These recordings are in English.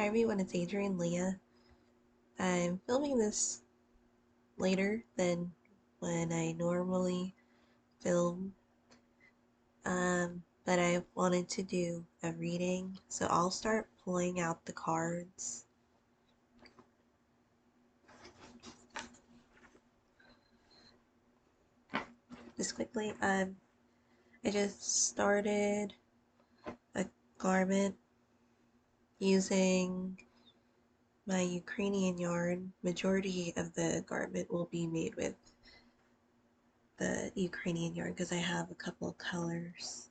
Hi everyone, it's Adrian Leah. I'm filming this later than when I normally film, but I wanted to do a reading, so I'll start pulling out the cards. Just quickly, I just started a garment using my Ukrainian yarn. Majority of the garment will be made with the Ukrainian yarn because I have a couple of colors.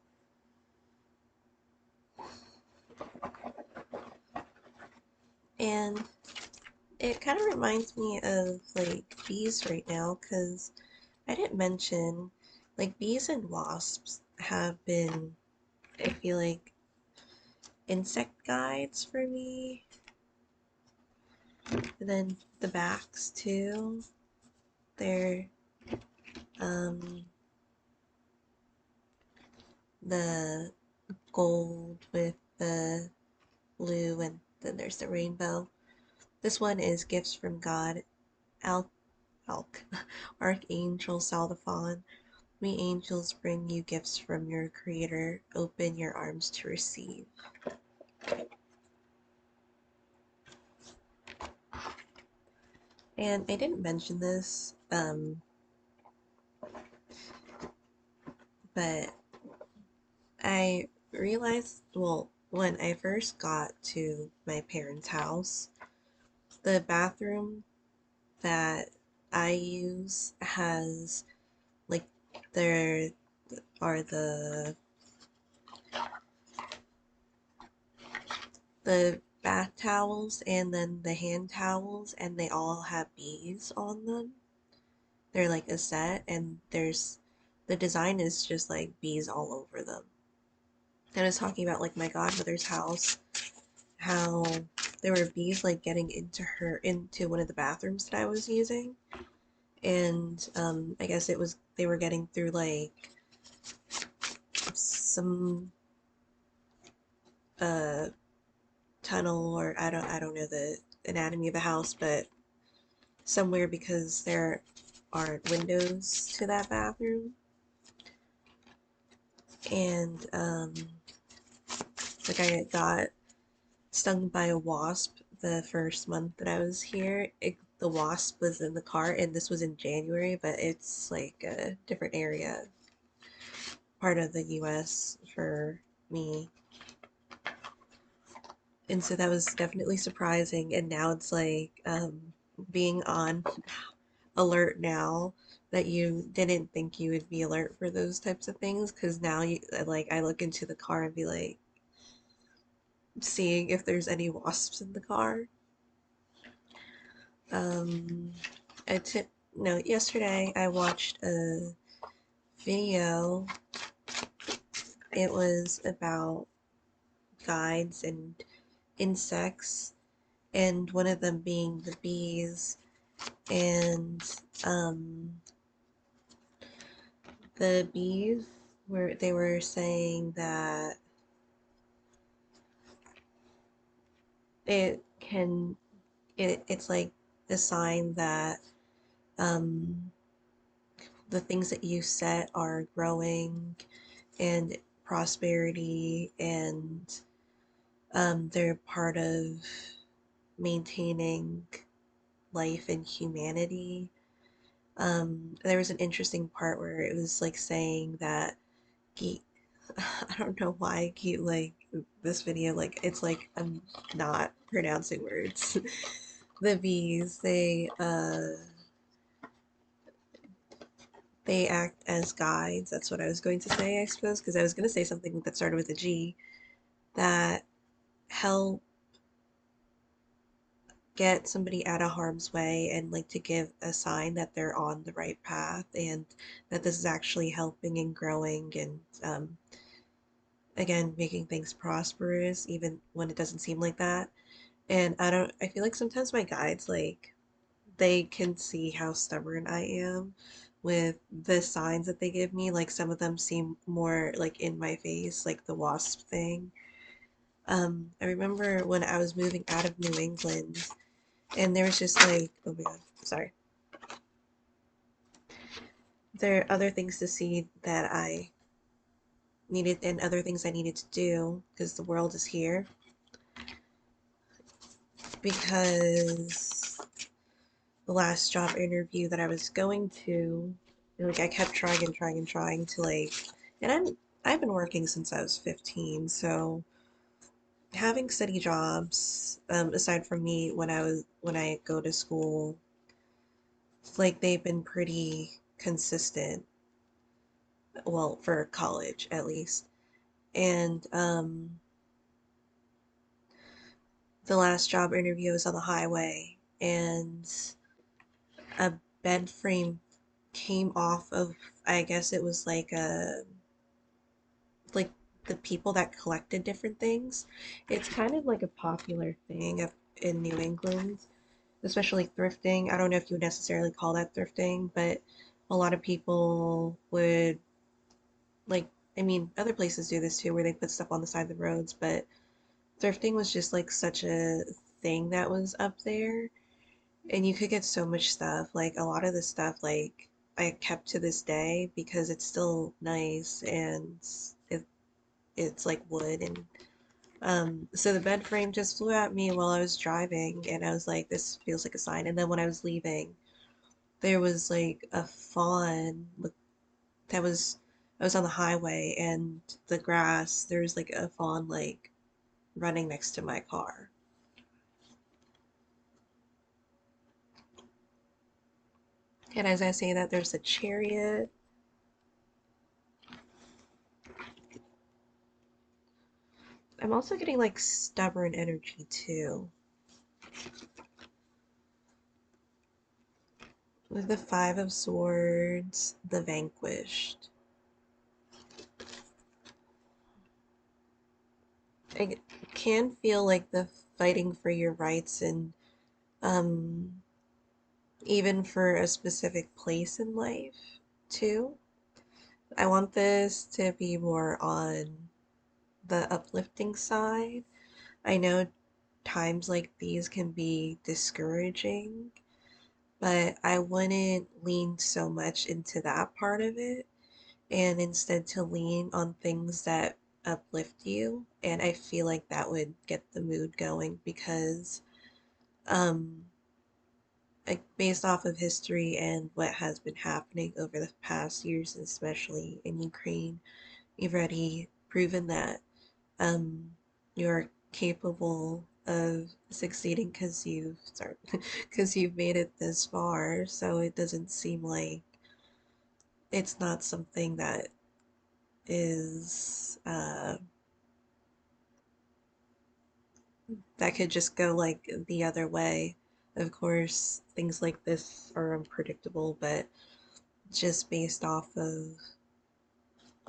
And it kind of reminds me of like bees right now because I didn't mention like bees and wasps have been, I feel like, insect guides for me. And then the backs too. They're um the gold with the blue and then there's the rainbow. This one is gifts from God. Al Alk Archangel Saldaphon. We angels bring you gifts from your Creator. Open your arms to receive. And I didn't mention this, but I realized, well, when I first got to my parents' house, the bathroom that I use has, like, there are the bath towels and then the hand towels, and they all have bees on them. They're like a set, and the design is just like bees all over them. And I was talking about like my godmother's house, how there were bees like getting into one of the bathrooms that I was using, and I guess it was they were getting through like some uh tunnel, or I don't know the anatomy of the house, but somewhere because there aren't windows to that bathroom. And like I got stung by a wasp the first month that I was here. The wasp was in the car, and this was in January, but it's like a different area, part of the US for me. And so that was definitely surprising. And now it's like being on alert now that you didn't think you would be alert for those types of things, because now you like I look into the car and be like seeing if there's any wasps in the car. Um, I took no, yesterday I watched a video. It was about guides and insects, and one of them being the bees. And um, the bees they were saying that it can it's like a sign that um, the things that you set are growing and prosperity, and they're part of maintaining life and humanity. There was an interesting part where it was like saying that geek. I don't know why I keep like this video like it's like I'm not pronouncing words. The bees, they act as guides. That's what I was going to say, I suppose, because I was going to say something that started with a G, that help get somebody out of harm's way and like to give a sign that they're on the right path and that this is actually helping and growing and again making things prosperous even when it doesn't seem like that. And I feel like sometimes my guides like they can see how stubborn I am with the signs that they give me. Like some of them seem more like in my face, like the wasp thing. I remember when I was moving out of New England, and there was just like, oh my God, sorry. There are other things to see that I needed and other things I needed to do because the world is here. Because the last job interview that I was going to, like I kept trying and trying and trying to like, and I've been working since I was 15, so having steady jobs, aside from me when I go to school, like they've been pretty consistent, well, for college at least. And the last job interview was on the highway, and a bed frame came off of, I guess it was like the people that collected different things. It's kind of like a popular thing up in New England, especially thrifting. I don't know if you would necessarily call that thrifting, but a lot of people would like, I mean, other places do this too, where they put stuff on the side of the roads, but thrifting was just like such a thing that was up there, and you could get so much stuff. Like a lot of the stuff, like I kept to this day because it's still nice and it, it's like wood and so the bed frame just flew at me while I was driving, and I was like, this feels like a sign. And then when I was leaving, there was like a fawn that was, I was on the highway and the grass, there was like a fawn like running next to my car. And as I say that, there's a chariot. I'm also getting like stubborn energy too. With the Five of Swords, the Vanquished. I can feel like the fighting for your rights and um even for a specific place in life too. I want this to be more on the uplifting side. I know times like these can be discouraging, but I wouldn't lean so much into that part of it and instead to lean on things that uplift you. And I feel like that would get the mood going because um like based off of history and what has been happening over the past years, especially in Ukraine, you've already proven that um, you're capable of succeeding because you've sorry, because you've made it this far. So it doesn't seem like it's not something that is that could just go like the other way. Of course, things like this are unpredictable, but just based off of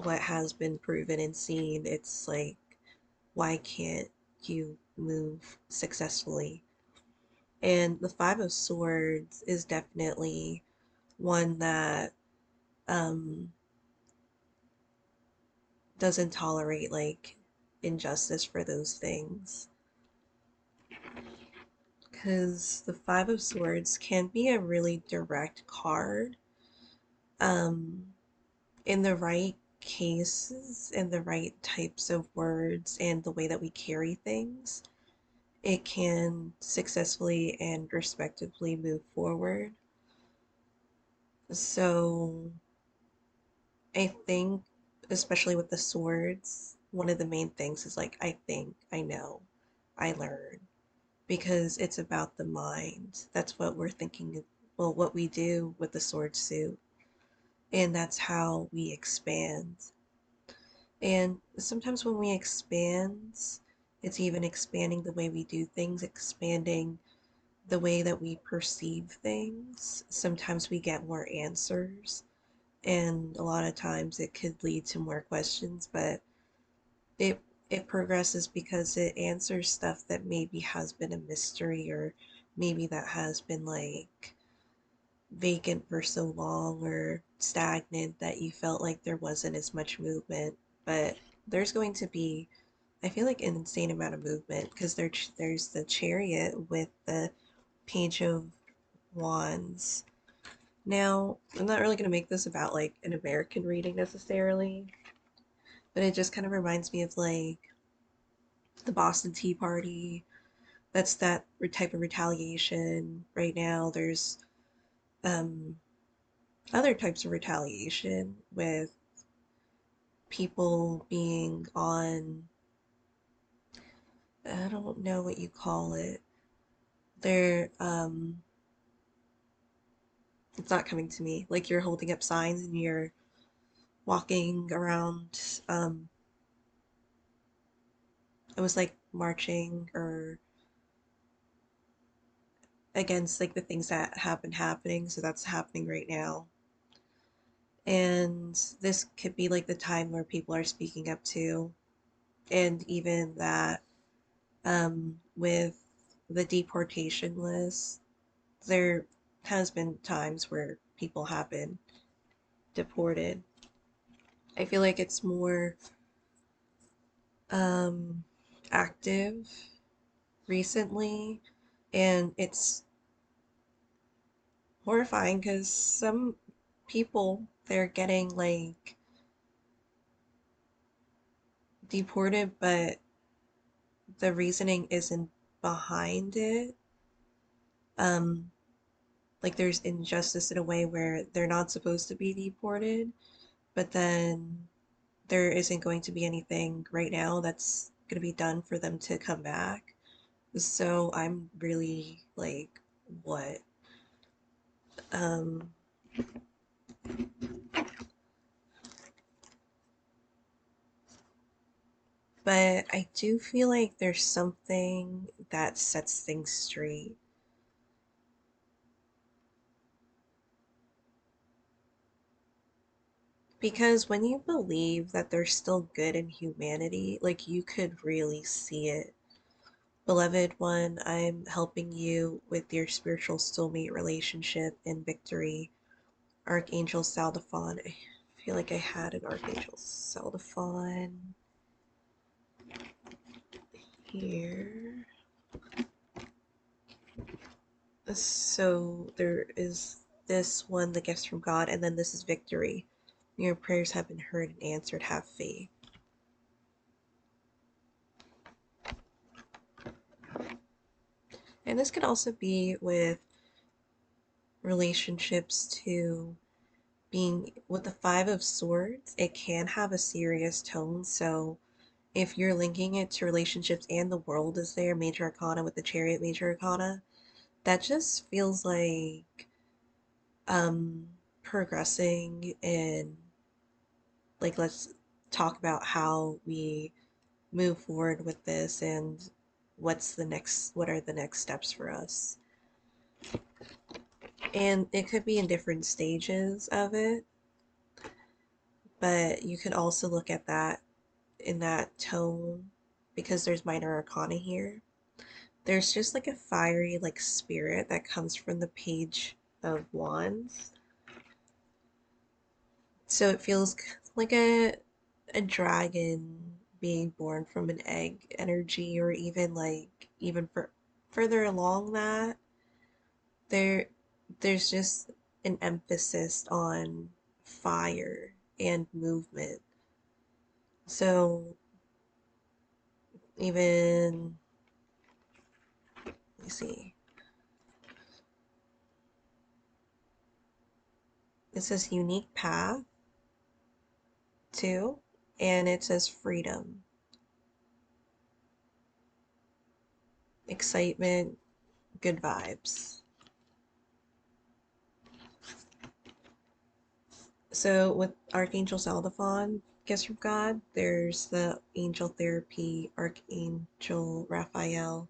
what has been proven and seen, it's like, why can't you move successfully? And the Five of Swords is definitely one that um, doesn't tolerate like injustice for those things. Because the Five of Swords can be a really direct card. Um, in the right cases, in the right types of words, and the way that we carry things, it can successfully and respectively move forward. So I think, especially with the swords, one of the main things is like, I think, I know, I learn, because it's about the mind. That's what we're thinking, well, what we do with the sword suit, and that's how we expand. And sometimes when we expand, it's even expanding the way we do things, expanding the way that we perceive things. Sometimes we get more answers, and a lot of times it could lead to more questions, but it it progresses because it answers stuff that maybe has been a mystery, or maybe that has been like vacant for so long or stagnant that you felt like there wasn't as much movement. But there's going to be I feel like an insane amount of movement because there's the chariot with the page of wands. Now, I'm not really going to make this about like an American reading necessarily, but it just kind of reminds me of like the Boston Tea Party. That's that type of retaliation right now. There's um, other types of retaliation with people being on, I don't know what you call it. They're, it's not coming to me. Like you're holding up signs and you're walking around, it was like marching or against like the things that have been happening. So that's happening right now. And this could be like the time where people are speaking up too. And even that with the deportation list, there has been times where people have been deported. I feel like it's more um, active recently, and it's horrifying because some people they're getting like deported, but the reasoning isn't behind it. Um, like there's injustice in a way where they're not supposed to be deported, but then there isn't going to be anything right now that's going to be done for them to come back. So I'm really like, what? Um, but I do feel like there's something that sets things straight. Because when you believe that there's still good in humanity, like you could really see it. Beloved one, I'm helping you with your spiritual soulmate relationship in victory. Archangel Saldaphon. I feel like I had an Archangel Saldaphon here. So there is this one, the gifts from God, and then this is victory. Your prayers have been heard and answered. Have faith. And this could also be with relationships to being with the Five of Swords. It can have a serious tone. So if you're linking it to relationships and the world is there, Major Arcana with the Chariot Major Arcana, that just feels like um progressing and like let's talk about how we move forward with this and what are the next steps for us. And it could be in different stages of it, but you could also look at that in that tone because there's minor arcana here. There's just like a fiery like spirit that comes from the page of wands. So it feels like a dragon being born from an egg energy, or even like even further along that there there's just an emphasis on fire and movement. So even let me see, it says unique path too, and it says freedom, excitement, good vibes. So with Archangel Saldaphon, gifts from God, there's the angel therapy, Archangel Raphael.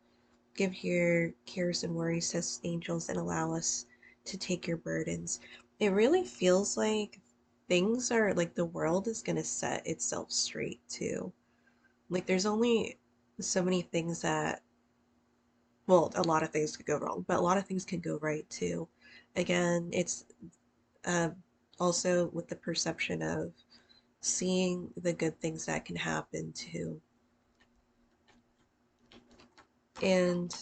Give your cares and worries to angels and allow us to take your burdens. It really feels like things are like the world is gonna set itself straight too. Like there's only so many things that, well, a lot of things could go wrong, but a lot of things can go right too. Again, it's uh, also with the perception of seeing the good things that can happen too. And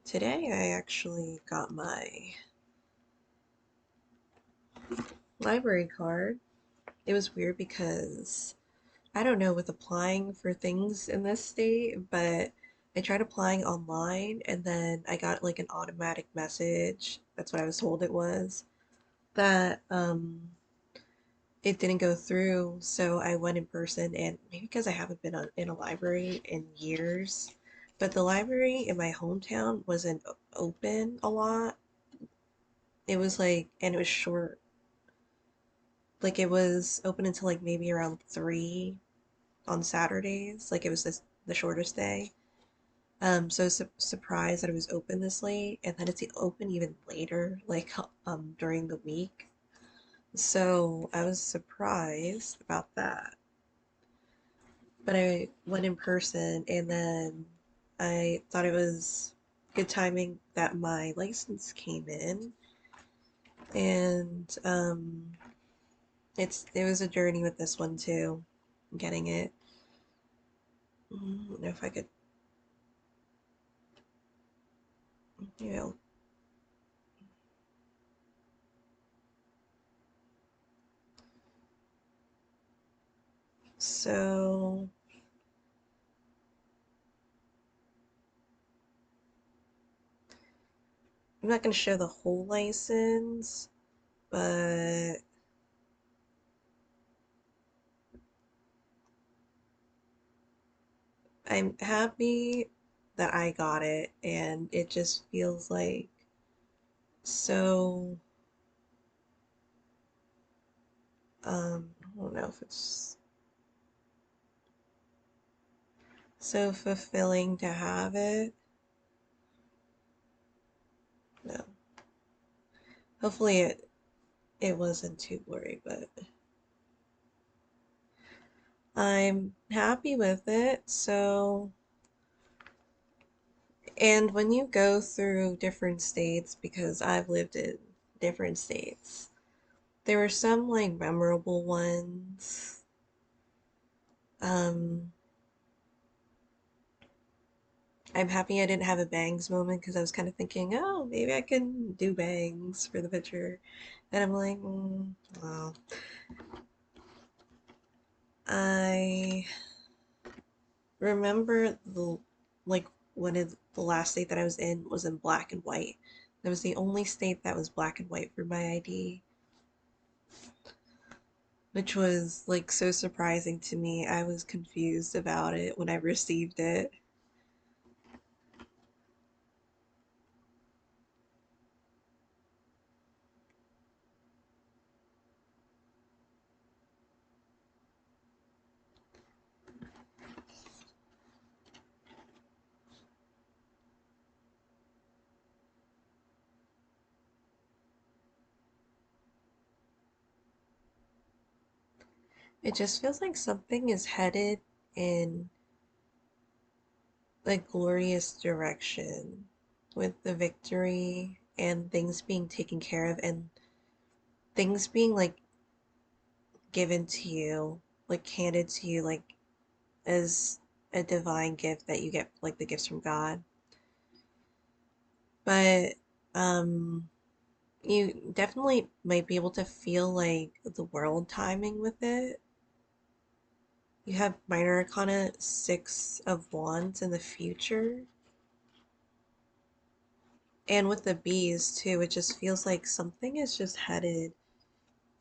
today I actually got my library card. It was weird because I don't know with applying for things in this state, but I tried applying online and then I got like an automatic message. That's what I was told it was. That it didn't go through, so I went in person, and maybe because I haven't been in a library in years, but the library in my hometown wasn't open a lot. It was like, and it was short. Like it was open until like maybe around 3 on Saturdays. Like it was the shortest day. So surprised that it was open this late, and then it's open even later, like during the week. So I was surprised about that. But I went in person, and then I thought it was good timing that my license came in, and it was a journey with this one too, getting it. I don't know if I could, you know. So I'm not gonna show the whole license, but I'm happy that I got it, and it just feels like so I don't know if it's so fulfilling to have it. No, hopefully it wasn't too blurry, but I'm happy with it. So, and when you go through different states, because I've lived in different states, there were some like memorable ones. Um, I'm happy I didn't have a bangs moment because I was kind of thinking, oh, maybe I can do bangs for the picture. And I'm like, well, I remember like one of the last state that I was in was in black and white. That was the only state that was black and white for my ID, which was like so surprising to me. I was confused about it when I received it. It just feels like something is headed in a glorious direction with the victory and things being taken care of and things being like given to you, like handed to you, like as a divine gift that you get, like the gifts from God. But um, you definitely might be able to feel like the world timing with it. You have Minor Arcana Six of Wands in the future. And with the bees too, it just feels like something is just headed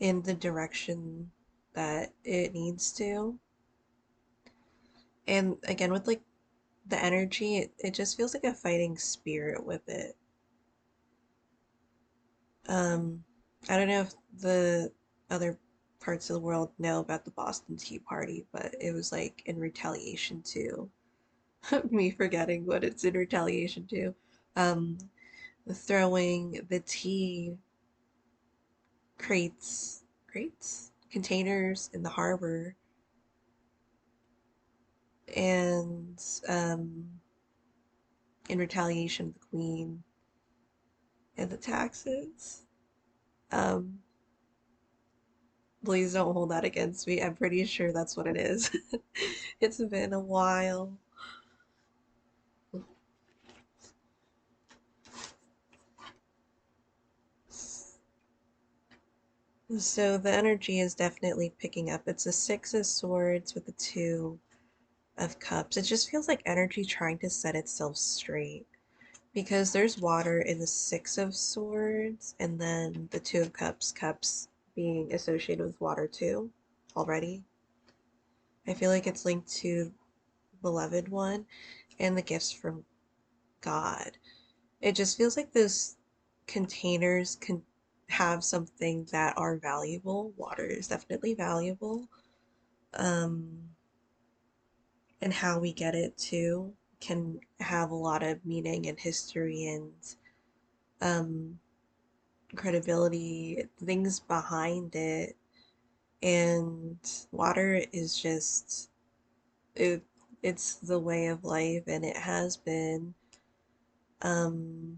in the direction that it needs to. And again, with like the energy, it just feels like a fighting spirit with it. Um, I don't know if the other parts of the world know about the Boston Tea Party, but it was like in retaliation to me forgetting what it's in retaliation to. Um, throwing the tea containers in the harbor, and in retaliation, the Queen and the taxes. Um, Please don't hold that against me. I'm pretty sure that's what it is. It's been a while. So the energy is definitely picking up. It's a six of swords with a two of cups. It just feels like energy trying to set itself straight because there's water in the six of swords and then the two of cups being associated with water too already. I feel like it's linked to beloved one and the gifts from God. It just feels like those containers can have something that are valuable. Water is definitely valuable. Um, and how we get it too can have a lot of meaning and history and um, credibility, things behind it. And water is just it. It's the way of life, and it has been. Um,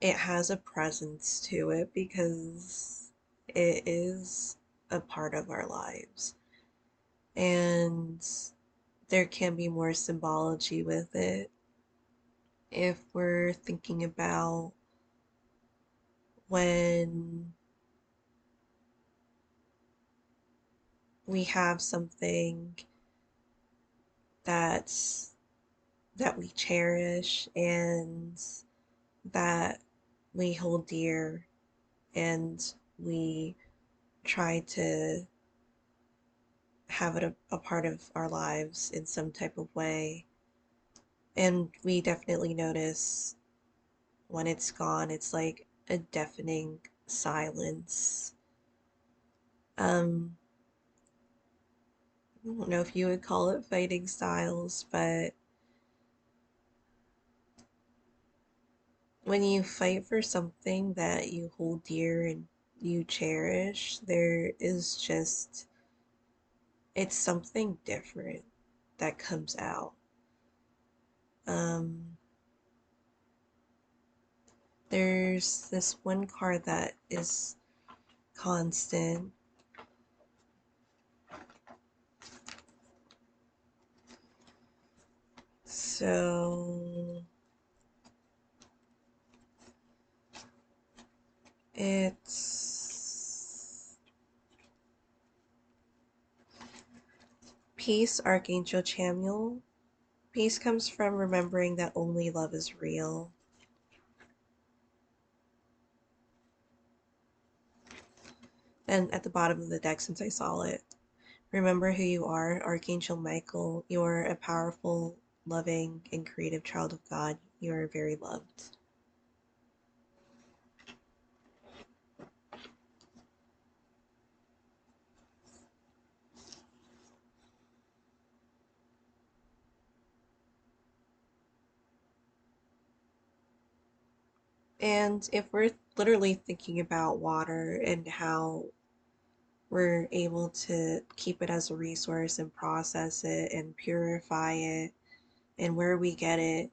it has a presence to it because it is a part of our lives, and there can be more symbology with it if we're thinking about when we have something that's that we cherish and that we hold dear and we try to have it a part of our lives in some type of way. And we definitely notice when it's gone, it's like a deafening silence. Um, I don't know if you would call it fighting styles, but when you fight for something that you hold dear and you cherish, there is just, it's something different that comes out. Um, there's this one card that is constant. So it's Peace, Archangel Chamuel. Peace comes from remembering that only love is real. And at the bottom of the deck, since I saw it, remember who you are, Archangel Michael. You are a powerful, loving, and creative child of God. You are very loved. And if we're literally thinking about water and how we're able to keep it as a resource and process it and purify it, and where we get it,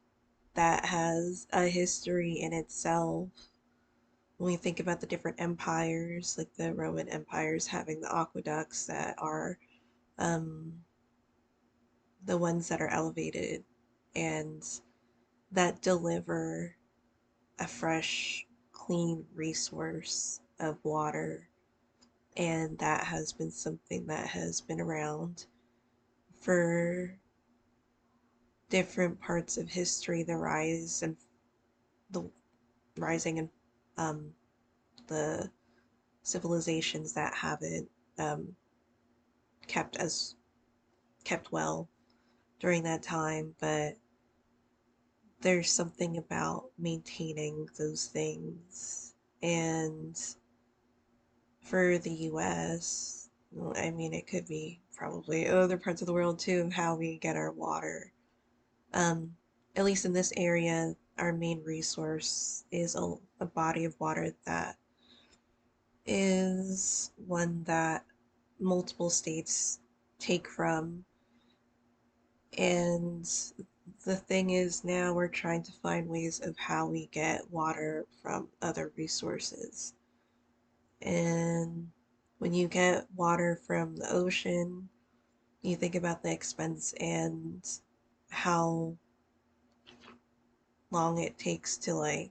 that has a history in itself. When we think about the different empires, like the Roman empires having the aqueducts that are um, the ones that are elevated and that deliver a fresh, clean resource of water. And that has been something that has been around for different parts of history, the rising and um, the civilizations that haven't um, kept as kept well during that time, but there's something about maintaining those things. And for the US, well, I mean, it could be probably other parts of the world too, of how we get our water. Um, at least in this area, our main resource is a body of water that is one that multiple states take from. And the thing is, now we're trying to find ways of how we get water from other resources. And when you get water from the ocean, you think about the expense and how long it takes to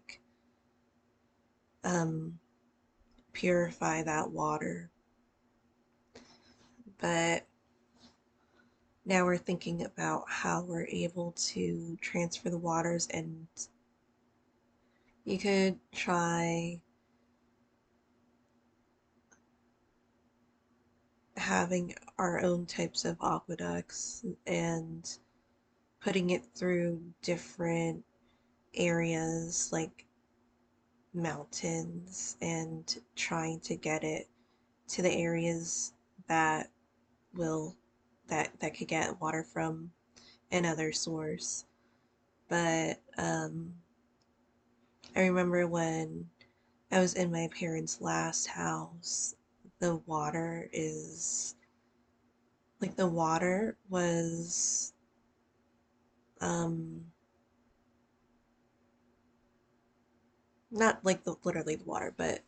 um purify that water. But now we're thinking about how we're able to transfer the waters, and you could try having our own types of aqueducts and putting it through different areas like mountains and trying to get it to the areas that will that could get water from another source. But I remember when I was in my parents' last house, the water is like the water was um not like the literally the water, but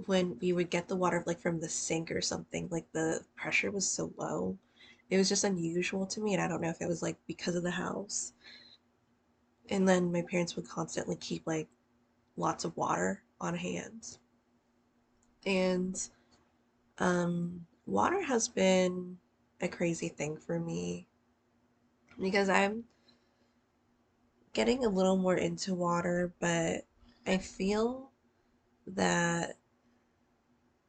when we would get the water like from the sink or something, like the pressure was so low. It was just unusual to me, and I don't know if it was like because of the house. And then my parents would constantly keep like lots of water on hand. And water has been a crazy thing for me because I'm getting a little more into water, but I feel that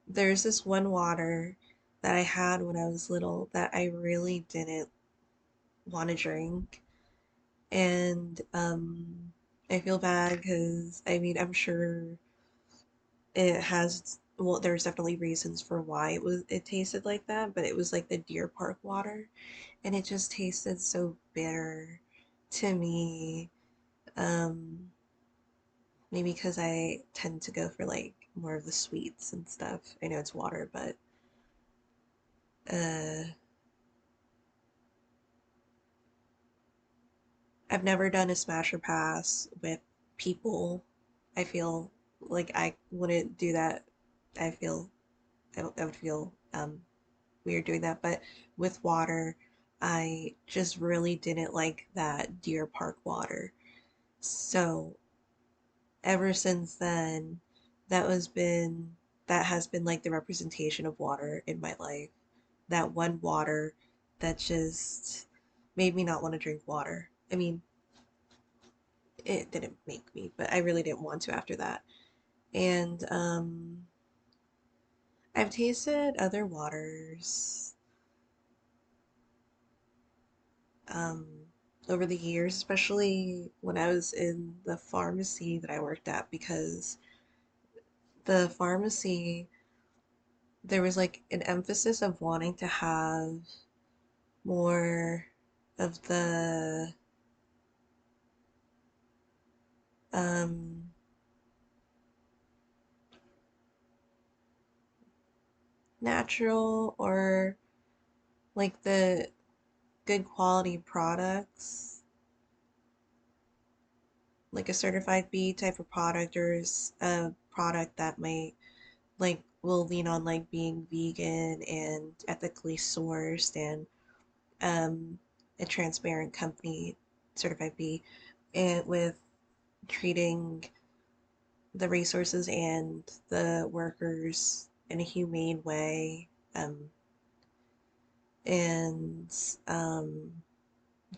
there's this one water that I had when I was little that I really didn't want to drink. And I feel bad because I mean, I'm sure it has, well, there's definitely reasons for why it tasted like that, but it was like the Deer Park water, and it just tasted so bitter to me. Um, Maybe because I tend to go for like more of the sweets and stuff. I know it's water, but uh, I've never done a smash or pass with people. I feel like I wouldn't do that. I feel I would feel weird doing that. But with water, I just really didn't like that Deer Park water. So ever since then, that was been that has been like the representation of water in my life. That one water that just made me not want to drink water. I mean, it didn't make me, but I really didn't want to after that. And I've tasted other waters um, over the years, especially when I was in the pharmacy that I worked at, because the pharmacy, there was like an emphasis of wanting to have more of the um, natural or like the good quality products, like a certified B type of product, or a product that might like will lean on like being vegan and ethically sourced and um, a transparent company, certified B, and with treating the resources and the workers in a humane way. And um,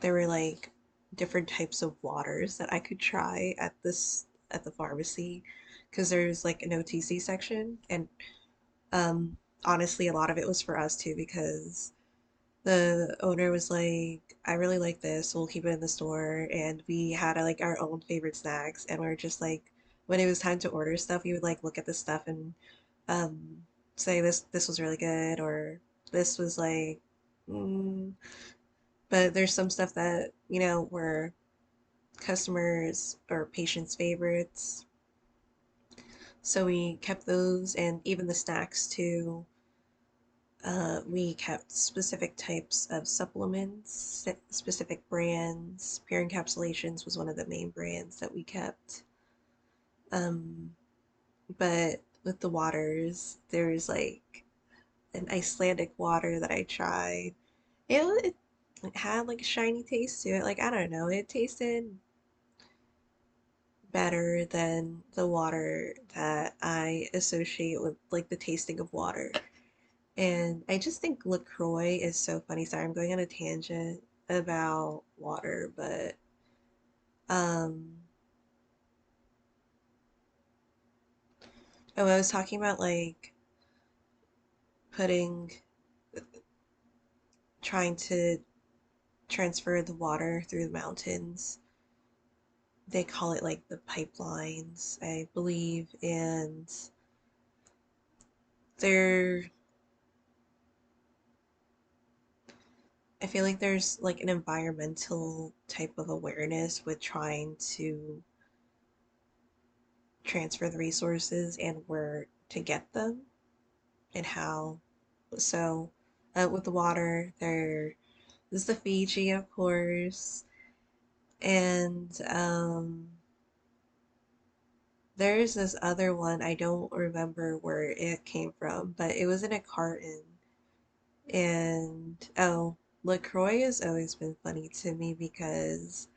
there were like different types of waters that I could try at the pharmacy because there's like an OTC section, and um, honestly a lot of it was for us too because the owner was like, I really like this, so we'll keep it in the store. And we had like our own favorite snacks, and we are just like, when it was time to order stuff, we would like look at the stuff and um, say this was really good, or this was like, mm. But there's some stuff that were customers or patients' favorites, so we kept those, and even the snacks too. We kept specific types of supplements, specific brands. Pure Encapsulations was one of the main brands that we kept. Um, but with the waters, there's like an Icelandic water that I tried. It had like a shiny taste to it. Like, I don't know, it tasted better than the water that I associate with like the tasting of water. And I just think LaCroix is so funny. Sorry, I'm going on a tangent about water, but um oh, I was talking about like putting trying to transfer the water through the mountains. They call it like the pipelines, I believe, and they're I feel like there's like an environmental type of awareness with trying to transfer the resources and where to get them and how. So, with the water, there's the Fiji, of course, and there's this other one. I don't remember where it came from, but it was in a carton. And oh, LaCroix has always been funny to me because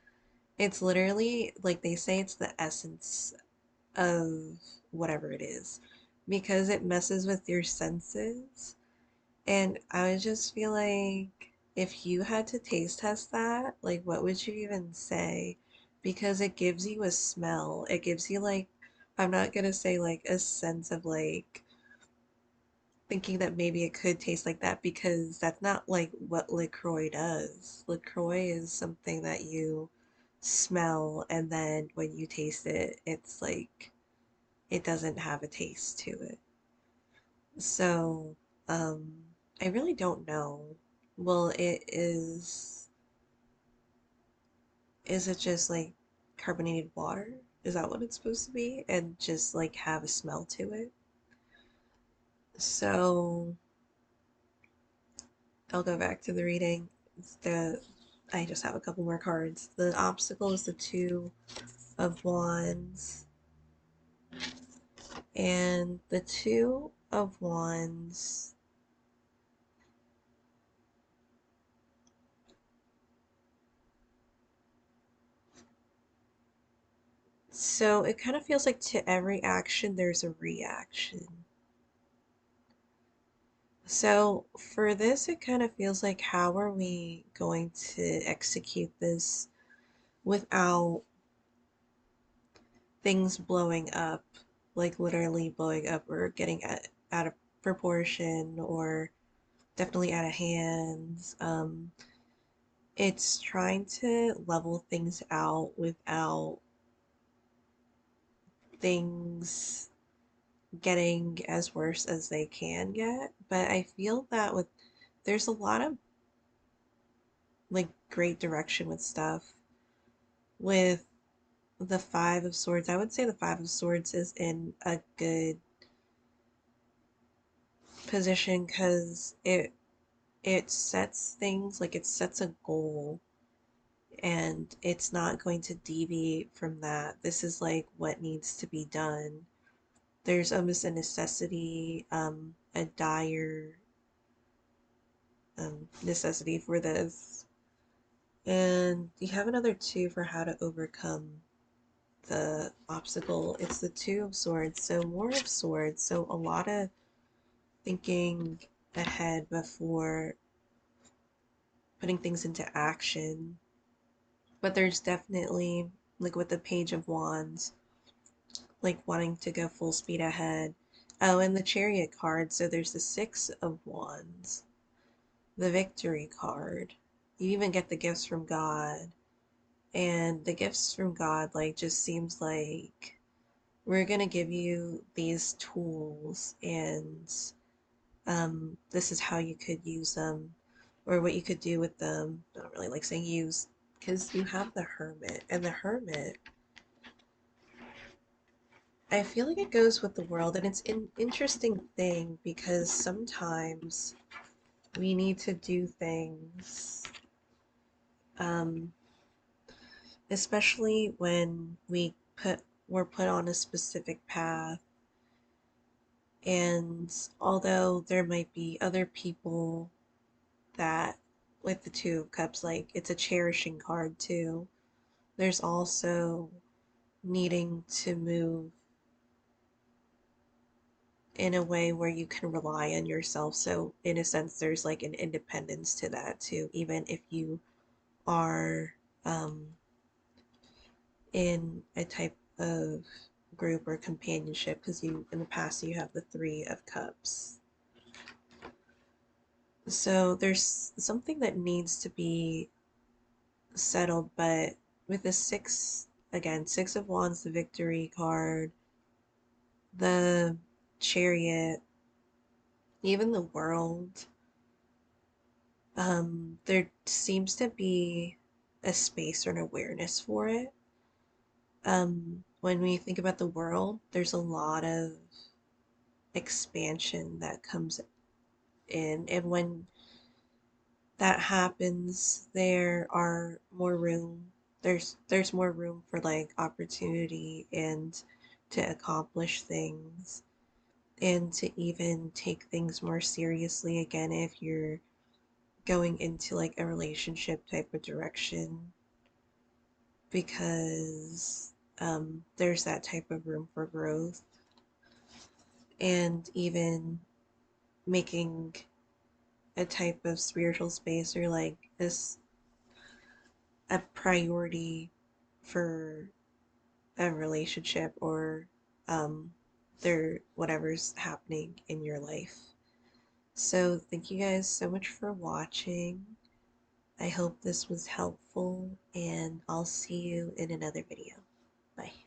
it's literally like they say it's the essence of whatever it is because it messes with your senses. And I would just feel like if you had to taste test that, like what would you even say? Because it gives you a smell. It gives you like, I'm not gonna say like a sense of like thinking that maybe it could taste like that because that's not like what LaCroix does. LaCroix is something that you smell and then when you taste it, it's like it doesn't have a taste to it. So, um, I really don't know. Well, is it just like carbonated water? Is that what it's supposed to be? And just like have a smell to it? So, I'll go back to the reading. The I just have a couple more cards. The obstacle is the Two of Wands, and the Two of Wands. So it kind of feels like to every action there's a reaction. So for this, it kind of feels like how are we going to execute this without things blowing up, like literally blowing up or getting out of proportion or definitely out of hands. It's trying to level things out without things getting as worse as they can get. But I feel that with there's a lot of like great direction with stuff. With the Five of Swords, I would say the Five of Swords is in a good position because it sets things like it sets a goal and it's not going to deviate from that. This is like what needs to be done. There's almost a necessity, a dire necessity for this. And you have another two for how to overcome the obstacle. It's the Two of Swords, so more of swords. So a lot of thinking ahead before putting things into action. But there's definitely, like with the Page of Wands, like wanting to go full speed ahead. Oh, and the Chariot card. So there's the Six of Wands, the Victory card. You even get the gifts from God. And the gifts from God, like, just seems like we're gonna give you these tools and this is how you could use them or what you could do with them. I don't really like saying use because you have the Hermit, and the Hermit, I feel like it goes with the world, and it's an interesting thing because sometimes we need to do things, um, especially when we're put on a specific path. And although there might be other people that with the Two of Cups, like it's a cherishing card too. There's also needing to move in a way where you can rely on yourself. So, in a sense, there's like an independence to that too, even if you are um, in a type of group or companionship, because you, in the past, you have the Three of Cups. So, there's something that needs to be settled, but with the six, again, Six of Wands, the Victory card, the Chariot, even the World, there seems to be a space or an awareness for it. When we think about the world, there's a lot of expansion that comes in, and when that happens, there are more room. There's more room for like opportunity and to accomplish things and to even take things more seriously again if you're going into like a relationship type of direction because there's that type of room for growth and even making a type of spiritual space or like this a priority for a relationship or um their whatever's happening in your life. So thank you guys so much for watching. I hope this was helpful and I'll see you in another video. Bye.